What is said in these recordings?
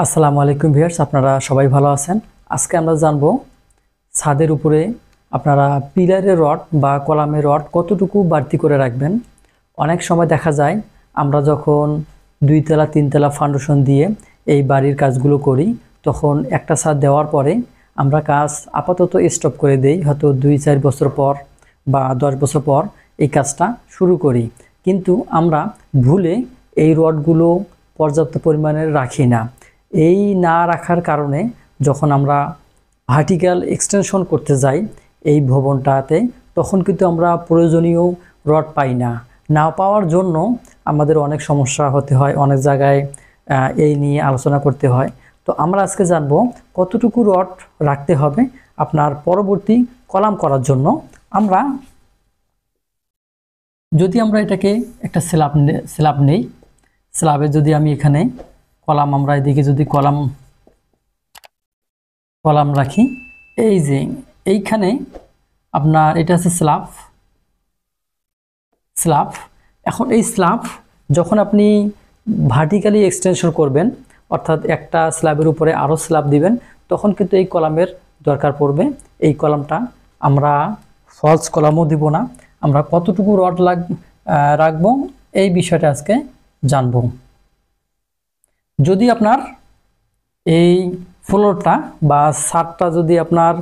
আসসালামু আলাইকুম ভিউয়ার্স, আপনারা সবাই ভালো আছেন। আজকে আমরা জানবো ছাদের উপরে আপনারা পিলারের রড বা কলামের রড কতটুকু বাড়তি করে রাখবেন। অনেক সময় দেখা যায় আমরা যখন 2 তলা 3 তলা ফাউন্ডেশন দিয়ে এই বাড়ির কাজগুলো করি, তখন একটা ছাদ দেওয়ার পরে আমরা কাজ আপাতত স্টপ করে দেই, হয়তো 2-4 বছর পর বা 10 বছর পর এই কাজটা শুরু করি। কিন্তু আমরা ভুলে এই রডগুলো পর্যাপ্ত পরিমাণে রাখি না। এই না রাখার কারণে যখন আমরা ভার্টিক্যাল এক্সটেনশন করতে যাই এই ভবনটাতে, তখন কিন্তু আমরা প্রয়োজনীয় রড পাই না। না পাওয়ার জন্য আমাদের অনেক সমস্যা হতে হয়, অনেক জায়গায় এই নিয়ে আলোচনা করতে হয়। তো আমরা আজকে জানবো কতটুকু রড রাখতে হবে আপনার পরবর্তী কলাম করার জন্য। যদি আমরা এটাকে একটা স্ল্যাব নেই, স্ল্যাবে যদি আমি এখানে কলাম, আমরা এদিকে যদি কলাম রাখি, এই যে এইখানে আপনার এটা আছে স্ল্যাব। এখন এই স্ল্যাব যখন আপনি ভার্টিক্যালি এক্সটেনশন করবেন, অর্থাৎ একটা স্ল্যাবের উপরে আরও স্ল্যাব দিবেন, তখন কিন্তু এই কলামের দরকার পড়বে। এই কলামটা আমরা ফলস কলামও দিব না, আমরা কতটুকু রড রাখবো এই বিষয়টা আজকে জানবো। যদি আপনার এই ফ্লোরটা বা ছাদটা যদি আপনার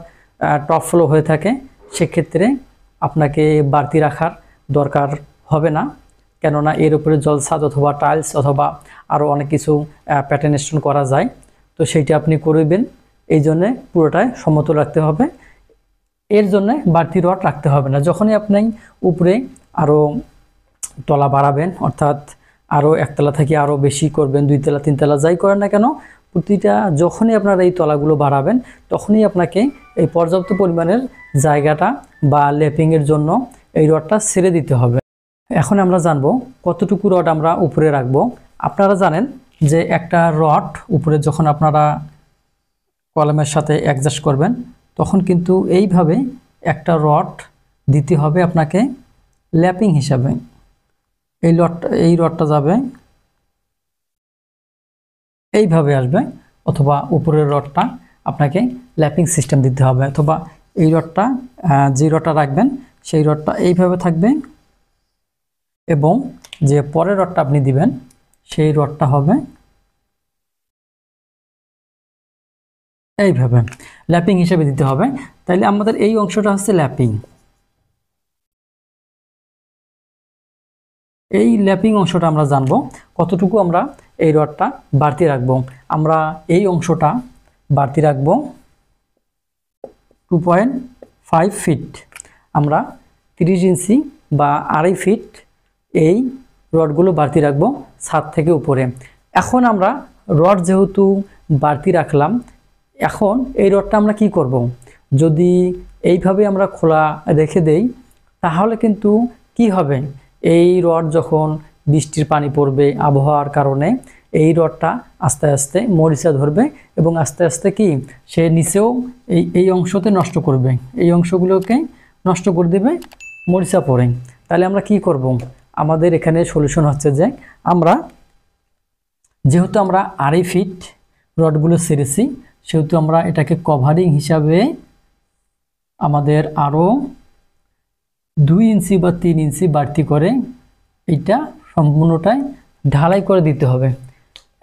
টপ ফ্লোর হয়ে থাকে, সেক্ষেত্রে আপনাকে বাড়তি রাখার দরকার হবে না, কেননা এর উপরে জলছাদ অথবা টাইলস অথবা আরও অনেক কিছু প্যাটার্ন স্টোন করা যায়। তো সেইটা আপনি করবেন, এই জন্যে পুরোটাই সমতল রাখতে হবে, এর জন্যে বাড়তি রড রাখতে হবে না। যখনই আপনি উপরে আরও তলা বাড়াবেন, অর্থাৎ আরও 1 তলা থেকে আরও বেশি করবেন, 2 তলা 3 তলা যাই করেন না কেন, প্রতিটা যখনই আপনারা এই তলাগুলো বাড়াবেন, তখনই আপনাকে এই পর্যাপ্ত পরিমাণের জায়গাটা বা ল্যাপিংয়ের জন্য এই রডটা ছেড়ে দিতে হবে। এখন আমরা জানবো কতটুকু রড আমরা উপরে রাখবো। আপনারা জানেন যে একটা রড উপরে যখন আপনারা কলামের সাথে অ্যাডজাস্ট করবেন, তখন কিন্তু এইভাবে একটা রড দিতে হবে আপনাকে ল্যাপিং হিসাবে। এই রডটা যাবে এইভাবে আসবে, অথবা উপরের রডটা আপনাকে ল্যাপিং সিস্টেম দিতে হবে, অথবা এই রডটা যে রডটা রাখবেন সেই রডটা এইভাবে থাকবে, এবং যে পরের রডটা আপনি দিবেন সেই রডটা হবে এইভাবে ল্যাপিং হিসেবে দিতে হবে। তাইলে আমাদের এই অংশটা হচ্ছে ল্যাপিং। এই ল্যাপিং অংশটা আমরা জানবো কতটুকু আমরা এই রডটা বাড়তি রাখবো। আমরা এই অংশটা বাড়তি রাখবো 2.5 ফিট। আমরা 30 ইঞ্চি বা 2.5 ফিট এই রডগুলো বাড়তি রাখবো ছাদ থেকে উপরে। এখন আমরা রড যেহেতু বাড়তি রাখলাম, এখন এই রডটা আমরা কি করব? যদি এইভাবে আমরা খোলা রেখে দেই, তাহলে কিন্তু কি হবে, এই রড যখন বৃষ্টির পানি পড়বে আবহাওয়ার কারণে, এই রডটা আস্তে আস্তে মরিচা ধরবে এবং আস্তে আস্তে কি সে নিচেও এই অংশতে নষ্ট করবে, এই অংশগুলোকে নষ্ট করে দেবে মরিচা পড়ে। তাহলে আমরা কি করব? আমাদের এখানে সলিউশন হচ্ছে যে যেহেতু আমরা 2.5 ফিট রডগুলো ছেড়েছি, সেহেতু আমরা এটাকে কভারিং হিসাবে আমাদের আরও 2 ইঞ্চি বা 3 ইঞ্চি বাড়তি করে এইটা সম্পূর্ণটাই ঢালাই করে দিতে হবে।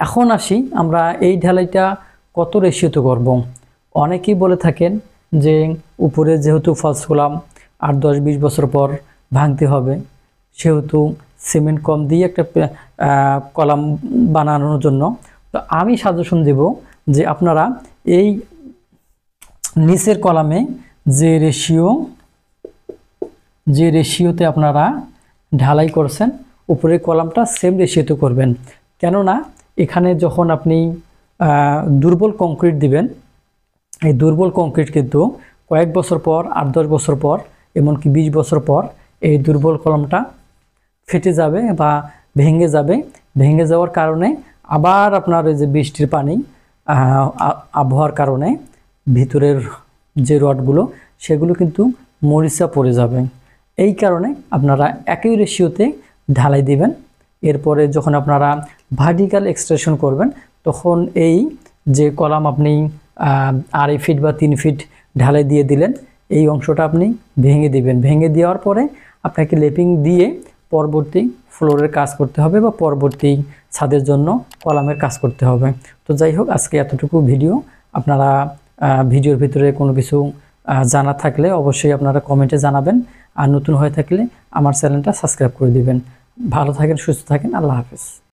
এখন আসি আমরা এই ঢালাইটা কত রেশিওতে করব। অনেকেই বলে থাকেন যে উপরে যেহেতু ফলস কলাম 8-10-20 বছর পর ভাঙতে হবে, সেহেতু সিমেন্ট কম দিয়ে একটা কলাম বানানোর জন্য। তো আমি সাজেশন দেব যে আপনারা এই নিচের কলামে যে রেশিওতে আপনারা ঢালাই করছেন, উপরের কলামটা সেম রেশিওতে করবেন। কেননা এখানে যখন আপনি দুর্বল কংক্রিট দিবেন, এই দুর্বল কংক্রিট কিন্তু কয়েক বছর পর, 8-10 বছর পর, এমনকি 20 বছর পর এই দুর্বল কলামটা ফেটে যাবে বা ভেঙে যাবে। ভেঙে যাওয়ার কারণে আবার আপনার এই যে বৃষ্টির পানি, আবহাওয়ার কারণে ভিতরের যে রডগুলো সেগুলো কিন্তু মরিচা পড়ে যাবে। এই কারণে আপনারা একই রেশিওতে ঢালাই দিবেন। এরপরে যখন আপনারা ভার্টিক্যাল এক্সটেনশন করবেন, তখন এই যে কলাম আপনি 2.5 ফিট বা 3 ফিট ঢালাই দিয়ে দিলেন, এই অংশটা আপনি ভেঙে দিবেন। ভেঙে দেওয়ার পরে আপনাকে লেপিং দিয়ে পরবর্তী ফ্লোরের কাজ করতে হবে বা পরবর্তী ছাদের জন্য কলামের কাজ করতে হবে। তো যাই হোক, আজকে এতটুকু ভিডিও। আপনারা ভিডিওর ভিতরে কোনো কিছু জানা থাকলে অবশ্যই আপনারা কমেন্টে জানাবেন, আর নতুন হয়ে থাকলে আমার চ্যানেলটা সাবস্ক্রাইব করে দিবেন। ভালো থাকেন, সুস্থ থাকেন, আল্লাহ হাফেজ।